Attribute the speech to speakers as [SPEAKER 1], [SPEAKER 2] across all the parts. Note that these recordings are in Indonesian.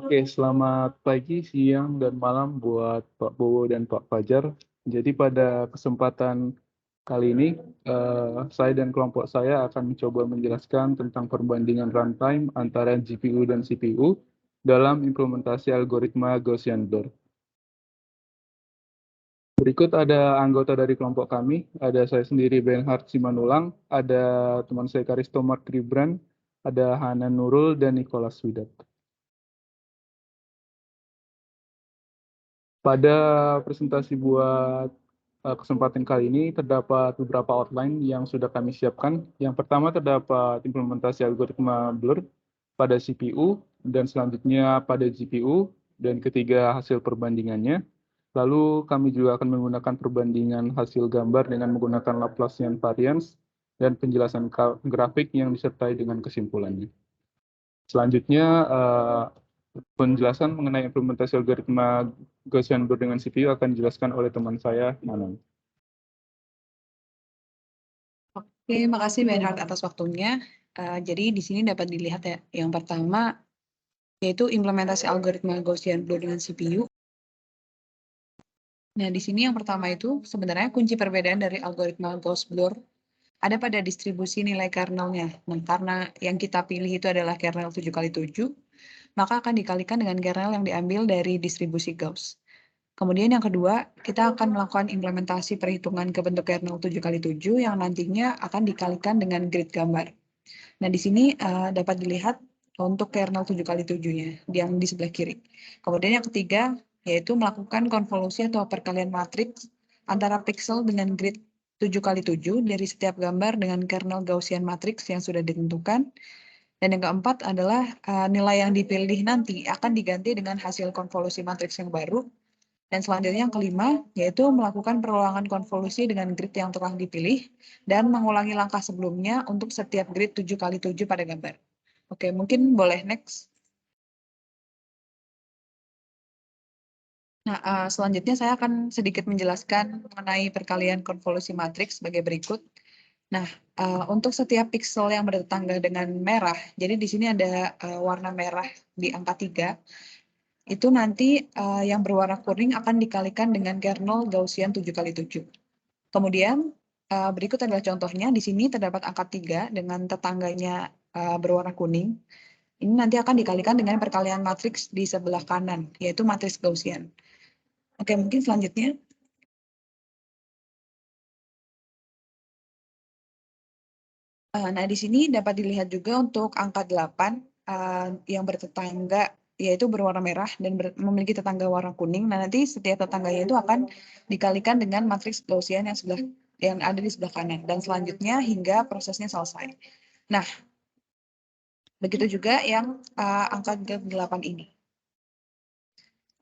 [SPEAKER 1] Oke, selamat pagi, siang, dan malam buat Pak Bowo dan Pak Fajar. Jadi pada kesempatan kali ini, saya dan kelompok saya akan mencoba menjelaskan tentang perbandingan runtime antara GPU dan CPU dalam implementasi algoritma Gaussian Blur. Berikut ada anggota dari kelompok kami, ada saya sendiri Benhard Simanulang, ada teman saya Karisto Mark Ribran, ada Hanan Nurul, dan Nicholas Widat. Pada presentasi buat kesempatan kali ini terdapat beberapa outline yang sudah kami siapkan. Yang pertama terdapat implementasi algoritma Blur pada CPU dan selanjutnya pada GPU dan ketiga hasil perbandingannya. Lalu kami juga akan menggunakan perbandingan hasil gambar dengan menggunakan Laplacian variance dan penjelasan grafik yang disertai dengan kesimpulannya. Selanjutnya, penjelasan mengenai implementasi algoritma Gaussian Blur dengan CPU akan dijelaskan oleh teman saya, Manon.
[SPEAKER 2] Oke, makasih Benhard atas waktunya. Jadi di sini dapat dilihat ya, yang pertama yaitu implementasi algoritma Gaussian Blur dengan CPU. Nah, di sini yang pertama itu sebenarnya kunci perbedaan dari algoritma Gauss Blur ada pada distribusi nilai kernelnya. Nah, karena yang kita pilih itu adalah kernel 7x7, maka akan dikalikan dengan kernel yang diambil dari distribusi Gauss. Kemudian yang kedua, kita akan melakukan implementasi perhitungan ke bentuk kernel 7x7 yang nantinya akan dikalikan dengan grid gambar. Nah, di sini dapat dilihat untuk kernel 7x7-nya yang di sebelah kiri. Kemudian yang ketiga, yaitu melakukan konvolusi atau perkalian matriks antara pixel dengan grid 7x7 dari setiap gambar dengan kernel Gaussian matrix yang sudah ditentukan. Dan yang keempat adalah nilai yang dipilih nanti akan diganti dengan hasil konvolusi matriks yang baru. Dan selanjutnya yang kelima, yaitu melakukan perulangan konvolusi dengan grid yang telah dipilih dan mengulangi langkah sebelumnya untuk setiap grid 7x7 pada gambar. Oke, mungkin boleh next. Nah, selanjutnya saya akan sedikit menjelaskan mengenai perkalian konvolusi matriks sebagai berikut. Nah, untuk setiap pixel yang bertetangga dengan merah, jadi di sini ada warna merah di angka 3, itu nanti yang berwarna kuning akan dikalikan dengan kernel Gaussian 7x7. Kemudian berikut adalah contohnya. Di sini terdapat angka 3 dengan tetangganya berwarna kuning. Ini nanti akan dikalikan dengan perkalian matriks di sebelah kanan, yaitu matriks Gaussian. Oke, mungkin selanjutnya. Nah, di sini dapat dilihat juga untuk angka 8 yang bertetangga, yaitu berwarna merah dan memiliki tetangga warna kuning. Nah, nanti setiap tetangganya itu akan dikalikan dengan matriks Gaussian yang ada di sebelah kanan. Dan selanjutnya hingga prosesnya selesai. Nah, begitu juga yang angka 8 ini.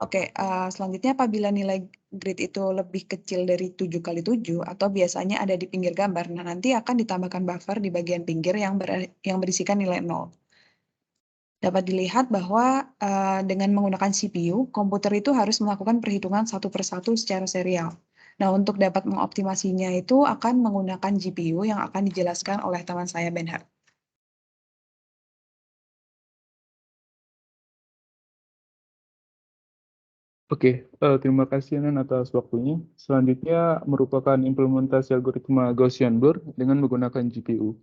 [SPEAKER 2] Oke, selanjutnya apabila nilai grid itu lebih kecil dari 7x7 atau biasanya ada di pinggir gambar, nah nanti akan ditambahkan buffer di bagian pinggir yang berisikan nilai 0. Dapat dilihat bahwa dengan menggunakan CPU, komputer itu harus melakukan perhitungan satu persatu secara serial. Nah, untuk dapat mengoptimasinya itu akan menggunakan GPU yang akan dijelaskan oleh teman saya, Benhard.
[SPEAKER 1] Oke, terima kasih Nan atas waktunya. Selanjutnya merupakan implementasi algoritma Gaussian Blur dengan menggunakan GPU.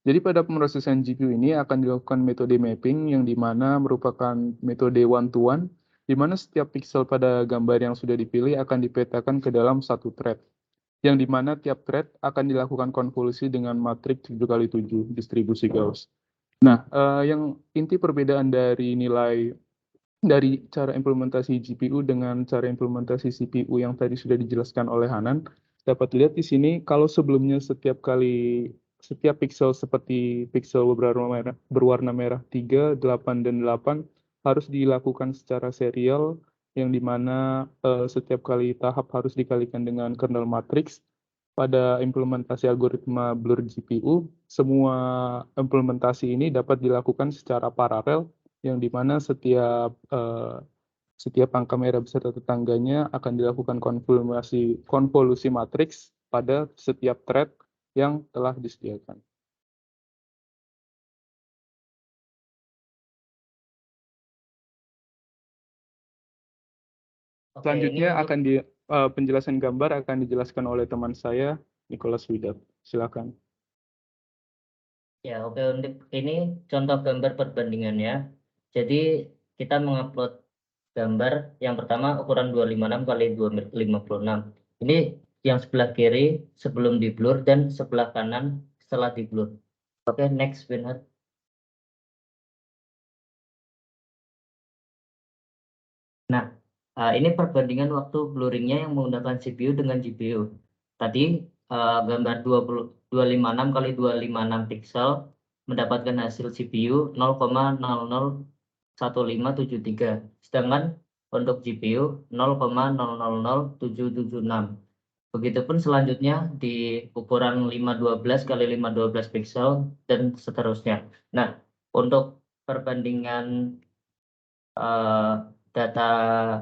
[SPEAKER 1] Jadi pada pemrosesan GPU ini akan dilakukan metode mapping yang dimana merupakan metode one-to-one, di mana setiap pixel pada gambar yang sudah dipilih akan dipetakan ke dalam satu thread, yang dimana tiap thread akan dilakukan konvolusi dengan matriks 7x7 distribusi Gauss. Nah, yang inti perbedaan dari cara implementasi GPU dengan cara implementasi CPU yang tadi sudah dijelaskan oleh Hanan, dapat dilihat di sini kalau sebelumnya setiap pixel seperti pixel berwarna merah 3, 8, dan 8 harus dilakukan secara serial, yang dimana setiap kali tahap harus dikalikan dengan kernel matrix. Pada implementasi algoritma Blur GPU, semua implementasi ini dapat dilakukan secara paralel, yang dimana setiap angka merah beserta tetangganya akan dilakukan konvolusi matriks pada setiap thread yang telah disediakan.
[SPEAKER 3] Oke,
[SPEAKER 1] Selanjutnya
[SPEAKER 3] ini untuk
[SPEAKER 1] penjelasan gambar akan dijelaskan oleh teman saya, Nicholas Widat. Silakan.
[SPEAKER 3] ya, oke, untuk ini contoh gambar perbandingannya. Jadi kita mengupload gambar yang pertama ukuran 256 kali 256. Ini yang sebelah kiri sebelum di blur dan sebelah kanan setelah di blur. Oke, next, Benhard. Nah, ini perbandingan waktu blurringnya yang menggunakan CPU dengan GPU. Tadi gambar 256 kali 256 pixel mendapatkan hasil CPU 0,001573. Sedangkan untuk GPU 0,000776. Begitupun selanjutnya di ukuran 512 kali 512 pixel dan seterusnya. Nah, untuk perbandingan data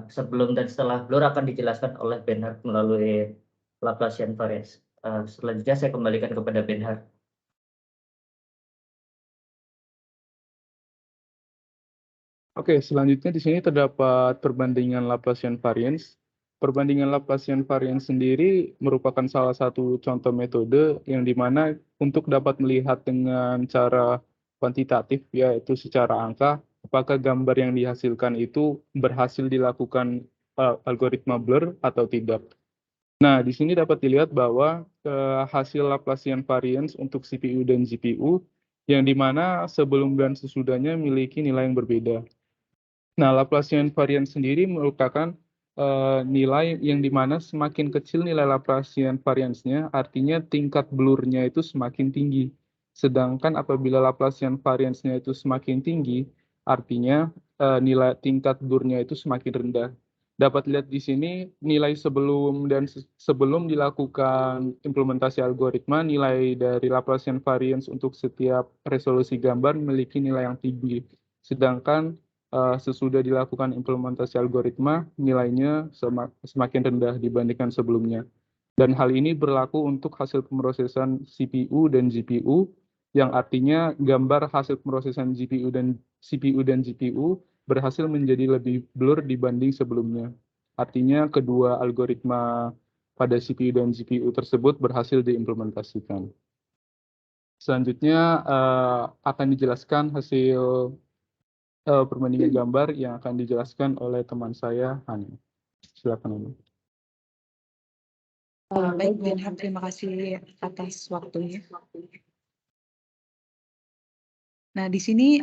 [SPEAKER 3] sebelum dan setelah blur akan dijelaskan oleh Benhard melalui Laplacian variance. Selanjutnya saya kembalikan kepada Benhard.
[SPEAKER 1] Oke, selanjutnya di sini terdapat perbandingan Laplacian variance. Perbandingan Laplacian variance sendiri merupakan salah satu contoh metode yang dimana untuk dapat melihat dengan cara kuantitatif, yaitu secara angka, apakah gambar yang dihasilkan itu berhasil dilakukan algoritma blur atau tidak. Nah, di sini dapat dilihat bahwa hasil Laplacian variance untuk CPU dan GPU yang dimana sebelum dan sesudahnya memiliki nilai yang berbeda. Nah, Laplacian variance sendiri merupakan nilai yang dimana semakin kecil nilai Laplacian variance-nya, artinya tingkat blur-nya itu semakin tinggi. Sedangkan apabila Laplacian variance-nya itu semakin tinggi, artinya nilai tingkat blur-nya itu semakin rendah. Dapat lihat di sini nilai sebelum dan sebelum dilakukan implementasi algoritma, nilai dari Laplacian variance untuk setiap resolusi gambar memiliki nilai yang tinggi. Sedangkan sesudah dilakukan implementasi algoritma, nilainya semakin rendah dibandingkan sebelumnya. Dan hal ini berlaku untuk hasil pemrosesan CPU dan GPU, yang artinya gambar hasil pemrosesan CPU dan GPU berhasil menjadi lebih blur dibanding sebelumnya. Artinya kedua algoritma pada CPU dan GPU tersebut berhasil diimplementasikan. Selanjutnya akan dijelaskan hasil perbandingan gambar yang akan dijelaskan oleh teman saya, Hani. Silakan, Hani.
[SPEAKER 2] Baik, Benhard, terima kasih atas waktunya. Nah, di sini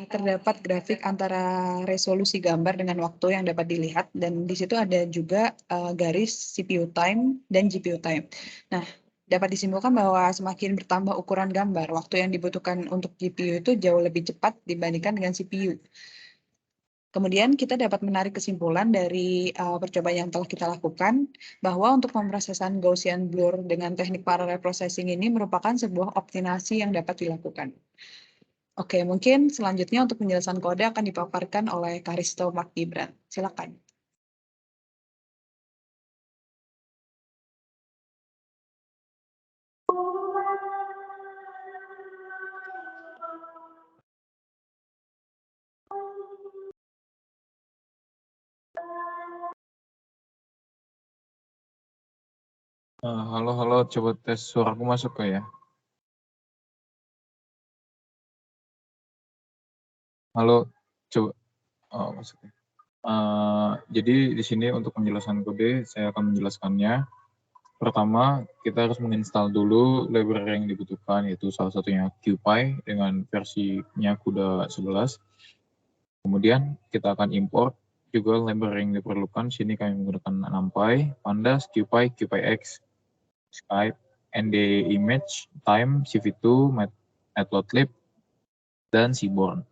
[SPEAKER 2] terdapat grafik antara resolusi gambar dengan waktu yang dapat dilihat, dan di situ ada juga garis CPU time dan GPU time. Nah, dapat disimpulkan bahwa semakin bertambah ukuran gambar, waktu yang dibutuhkan untuk GPU itu jauh lebih cepat dibandingkan dengan CPU. Kemudian kita dapat menarik kesimpulan dari percobaan yang telah kita lakukan, bahwa untuk pemrosesan Gaussian blur dengan teknik parallel processing ini merupakan sebuah optimasi yang dapat dilakukan. Oke, mungkin selanjutnya untuk penjelasan kode akan dipaparkan oleh Karisto Mark Gibran. Silakan.
[SPEAKER 4] Halo, coba tes suaraku masuk ya? Halo, coba. Oh, masuk ya. Jadi di sini untuk penjelasan kode, saya akan menjelaskannya. Pertama, kita harus menginstal dulu library yang dibutuhkan, yaitu salah satunya QPy dengan versinya CUDA 11. Kemudian kita akan import juga library yang diperlukan. Sini kami menggunakan NumPy, Pandas, QPy, QPyX, Skype, ND Image, Time, CV2, Matplotlib, dan Seaborn.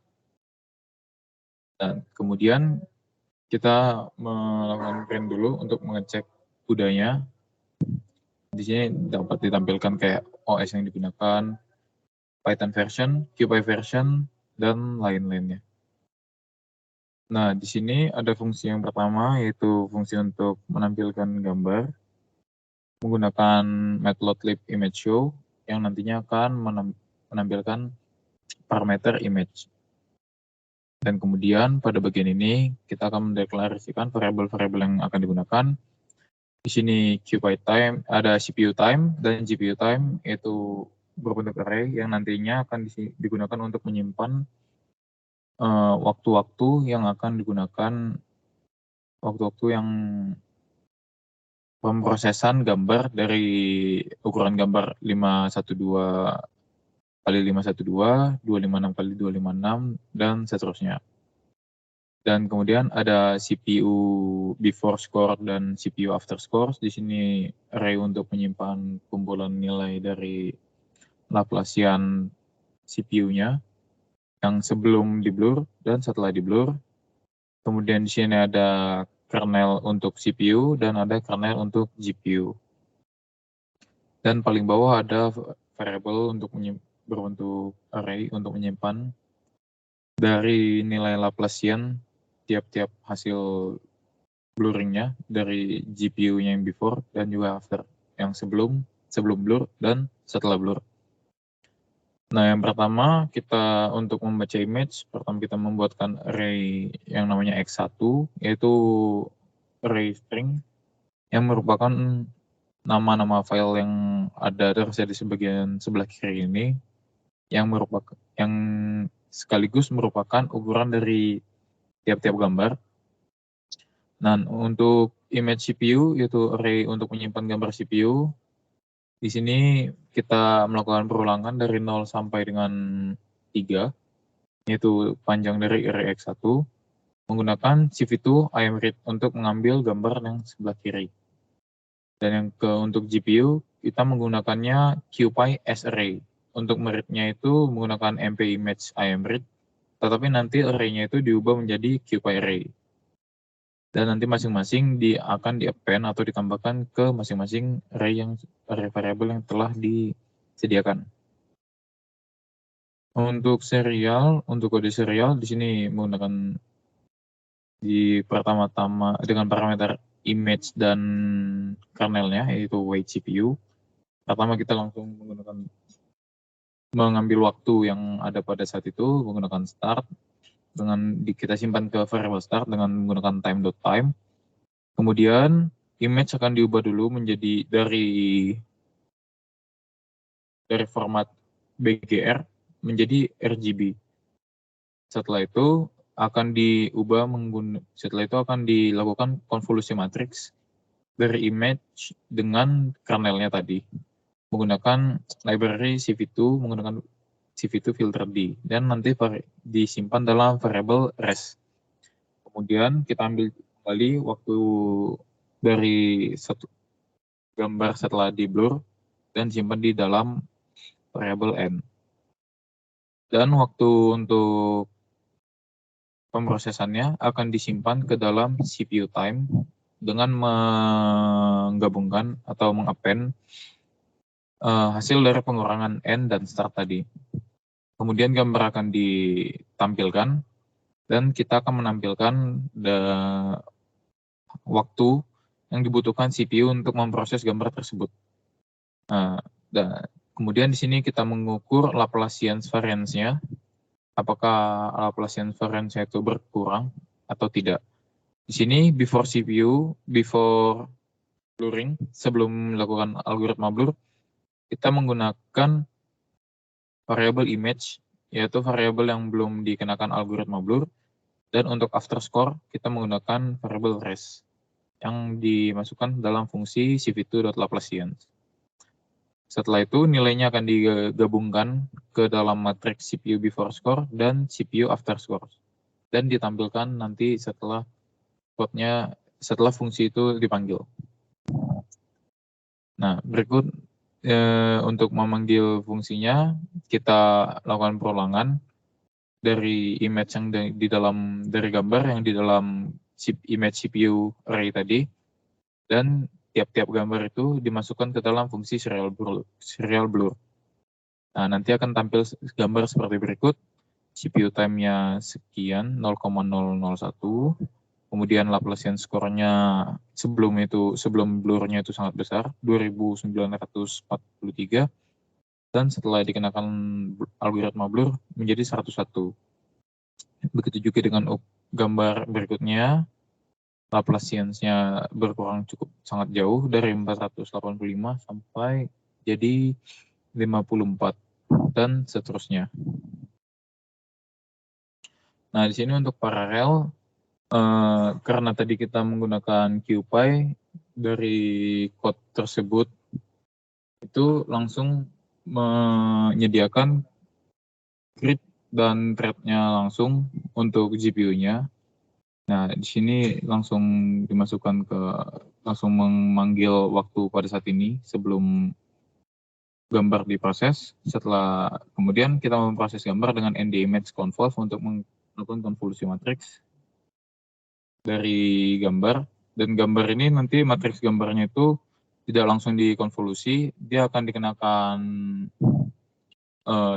[SPEAKER 4] Dan kemudian kita melakukan print dulu untuk mengecek CUDA-nya. Di sini dapat ditampilkan kayak OS yang digunakan, Python version, QPy version, dan lain-lainnya. Nah, di sini ada fungsi yang pertama, yaitu fungsi untuk menampilkan gambar menggunakan Matplotlib Image Show yang nantinya akan menampilkan parameter image. Dan kemudian pada bagian ini kita akan mendeklarasikan variabel-variabel yang akan digunakan. Di sini QPy time, ada CPU time dan GPU time, yaitu berbentuk array yang nantinya akan digunakan untuk menyimpan waktu-waktu yang akan digunakan, waktu-waktu yang pemrosesan gambar dari ukuran gambar 512 kali 512, 256 kali 256, dan seterusnya. Dan kemudian ada CPU before score dan CPU after score. Di sini array untuk menyimpan kumpulan nilai dari Laplacian CPU-nya yang sebelum di blur dan setelah di blur. Kemudian di sini ada kernel untuk CPU dan ada kernel untuk GPU. Dan paling bawah ada variabel untuk berbentuk array untuk menyimpan dari nilai Laplacian tiap-tiap hasil blurringnya dari GPU-nya yang before dan juga after, yang sebelum blur dan setelah blur. Nah, yang pertama kita untuk membaca image, pertama kita membuatkan array yang namanya x1, yaitu array string yang merupakan nama-nama file yang ada tersedia di bagian sebelah kiri ini, yang sekaligus merupakan ukuran dari tiap-tiap gambar. Nah, untuk image CPU, yaitu array untuk menyimpan gambar CPU, di sini kita melakukan perulangan dari 0 sampai dengan 3, yaitu panjang dari array x1, menggunakan CV2 IMRead untuk mengambil gambar yang sebelah kiri. Dan untuk GPU, kita menggunakannya QPy sArray. Untuk meread-nya itu menggunakan MP image IMRead, tetapi nanti array-nya itu diubah menjadi QPy array. Dan nanti masing-masing akan di-append atau ditambahkan ke masing-masing array variabel yang telah disediakan. Untuk kode serial di sini menggunakan pertama-tama dengan parameter image dan kernelnya, yaitu wait CPU. Pertama kita langsung mengambil waktu yang ada pada saat itu menggunakan start, kita simpan ke variable start dengan menggunakan time.time. Kemudian image akan diubah dulu menjadi dari format BGR menjadi RGB. Setelah itu akan dilakukan konvolusi matriks dari image dengan kernelnya tadi menggunakan library CV2 menggunakan CV2 filter D, dan nanti disimpan dalam variabel res. Kemudian kita ambil kembali waktu dari satu gambar setelah di blur dan simpan di dalam variabel n. Dan waktu untuk pemrosesannya akan disimpan ke dalam CPU time dengan menggabungkan atau mengappend hasil dari pengurangan n dan start tadi. Kemudian gambar akan ditampilkan dan kita akan menampilkan waktu yang dibutuhkan CPU untuk memproses gambar tersebut. Kemudian di sini kita mengukur Laplacian variance-nya, apakah Laplacian variance itu berkurang atau tidak. Di sini before blurring, sebelum melakukan algoritma blur, kita menggunakan variabel image, yaitu variabel yang belum dikenakan algoritma blur, dan untuk after score kita menggunakan variabel res yang dimasukkan dalam fungsi CV2.Laplacian. Setelah itu nilainya akan digabungkan ke dalam matriks CPU before score dan CPU after score, dan ditampilkan nanti setelah fungsi itu dipanggil. Nah, berikut untuk memanggil fungsinya kita lakukan perulangan dari image yang dari gambar yang di dalam image CPU array tadi, dan tiap-tiap gambar itu dimasukkan ke dalam fungsi serial blur. Nah, nanti akan tampil gambar seperti berikut. CPU time-nya sekian, 0,001. Kemudian Laplacian score-nya sebelum blur-nya itu sangat besar, 2943. Dan setelah dikenakan algoritma blur menjadi 101. Begitu juga dengan gambar berikutnya, Laplacians-nya berkurang cukup sangat jauh dari 485 sampai jadi 54 dan seterusnya. Nah, di sini untuk paralel, karena tadi kita menggunakan QPy dari code tersebut, itu langsung menyediakan grid dan thread-nya langsung untuk GPU-nya. Nah, di sini langsung langsung memanggil waktu pada saat ini sebelum gambar diproses. Setelah kemudian kita memproses gambar dengan NDImageConvolve untuk melakukan konvolusi matriks dari gambar. Dan gambar ini nanti matriks gambarnya itu tidak langsung dikonvolusi, dia akan dikenakan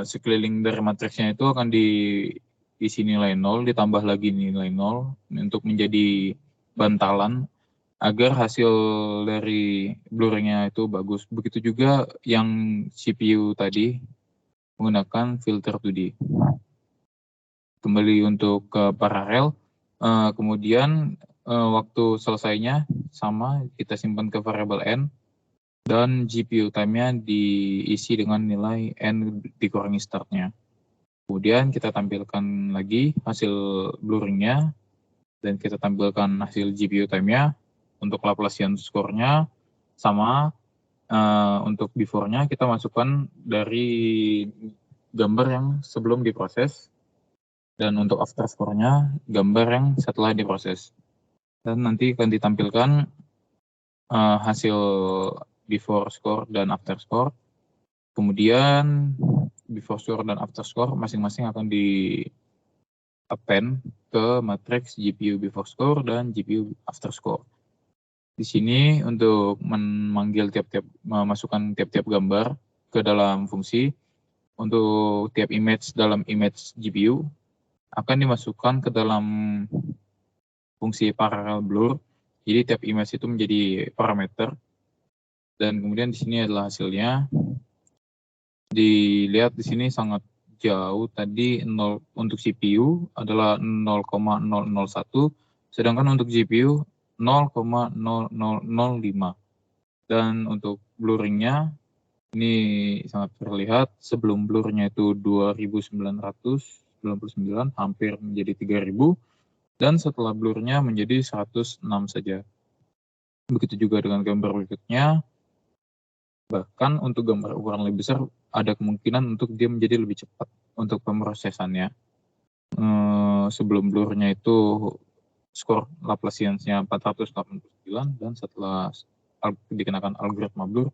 [SPEAKER 4] sekeliling dari matriksnya itu akan diisi nilai 0, ditambah lagi nilai 0 untuk menjadi bantalan agar hasil dari blurnya itu bagus. Begitu juga yang CPU tadi menggunakan filter 2D. Kembali untuk ke paralel, kemudian waktu selesainya sama, kita simpan ke variabel n, dan GPU time-nya diisi dengan nilai n dikurangi start-nya. Kemudian kita tampilkan lagi hasil blurring-nya, dan kita tampilkan hasil GPU time-nya. Untuk Laplacian score-nya sama, untuk before-nya kita masukkan dari gambar yang sebelum diproses, dan untuk after score-nya gambar yang setelah diproses. Dan nanti akan ditampilkan hasil before score dan after score. Kemudian before score dan after score masing-masing akan di append ke matriks GPU before score dan GPU after score. Di sini untuk memasukkan tiap-tiap gambar ke dalam fungsi, untuk tiap image dalam image GPU akan dimasukkan ke dalam fungsi parallel blur. Jadi tiap image itu menjadi parameter. Dan kemudian di sini adalah hasilnya. Dilihat di sini sangat jauh, tadi 0 untuk CPU adalah 0,001, sedangkan untuk GPU 0,0005. Dan untuk blurringnya ini sangat terlihat, sebelum blurnya itu 2999, hampir menjadi 3000, dan setelah blurnya menjadi 106 saja. Begitu juga dengan gambar berikutnya. Bahkan untuk gambar ukuran lebih besar, ada kemungkinan untuk dia menjadi lebih cepat untuk pemrosesannya. Sebelum blurnya itu skor Laplacians-nya 489, dan setelah dikenakan algoritma blur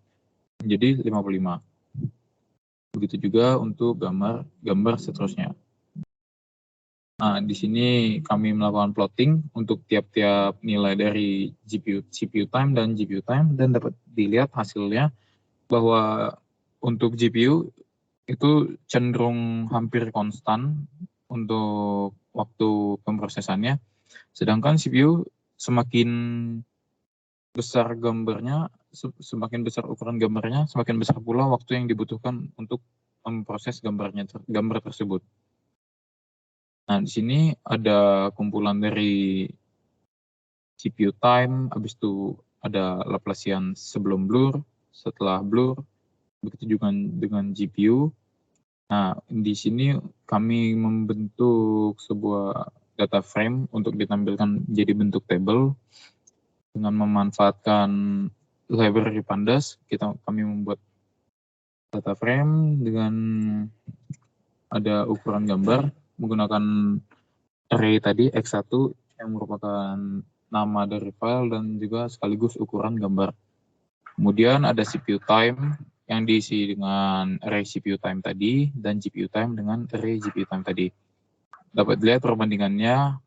[SPEAKER 4] menjadi 55. Begitu juga untuk gambar seterusnya. Nah, di sini kami melakukan plotting untuk tiap-tiap nilai dari CPU time dan GPU time, dan dapat dilihat hasilnya bahwa untuk GPU itu cenderung hampir konstan untuk waktu pemrosesannya, sedangkan CPU semakin besar gambarnya, semakin besar ukuran gambarnya, semakin besar pula waktu yang dibutuhkan untuk memproses gambar tersebut. Nah, di sini ada kumpulan dari CPU time, habis itu ada Laplacian sebelum blur, setelah blur, begitu juga dengan GPU. Nah, di sini kami membentuk sebuah data frame untuk ditampilkan jadi bentuk table dengan memanfaatkan library Pandas. Kami membuat data frame dengan ada ukuran gambar menggunakan array tadi X1 yang merupakan nama dari file dan juga sekaligus ukuran gambar. Kemudian ada CPU time yang diisi dengan array CPU time tadi dan GPU time dengan array GPU time tadi. Dapat dilihat perbandingannya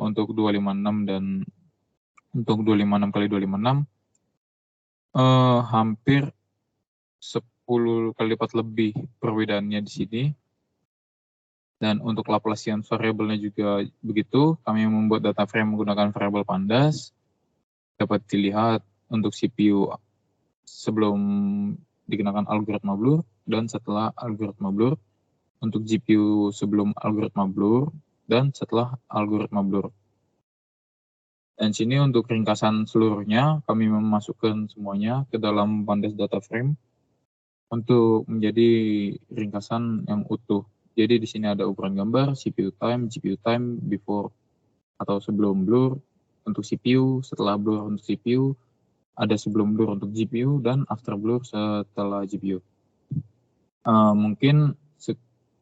[SPEAKER 4] untuk 256 dan untuk 256 kali 256 hampir 10 kali lipat lebih perbedaannya di sini. Dan untuk Laplacian variabelnya juga begitu. Kami membuat data frame menggunakan variabel Pandas. Dapat dilihat untuk CPU sebelum dikenakan algoritma blur dan setelah algoritma blur. Untuk GPU sebelum algoritma blur dan setelah algoritma blur. Dan sini untuk ringkasan seluruhnya, kami memasukkan semuanya ke dalam Pandas data frame untuk menjadi ringkasan yang utuh. Jadi di sini ada ukuran gambar, GPU time before atau sebelum blur untuk CPU, setelah blur untuk CPU, ada sebelum blur untuk GPU, dan after blur setelah GPU. Mungkin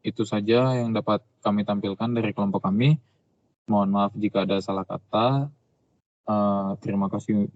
[SPEAKER 4] itu saja yang dapat kami tampilkan dari kelompok kami. Mohon maaf jika ada salah kata. Terima kasih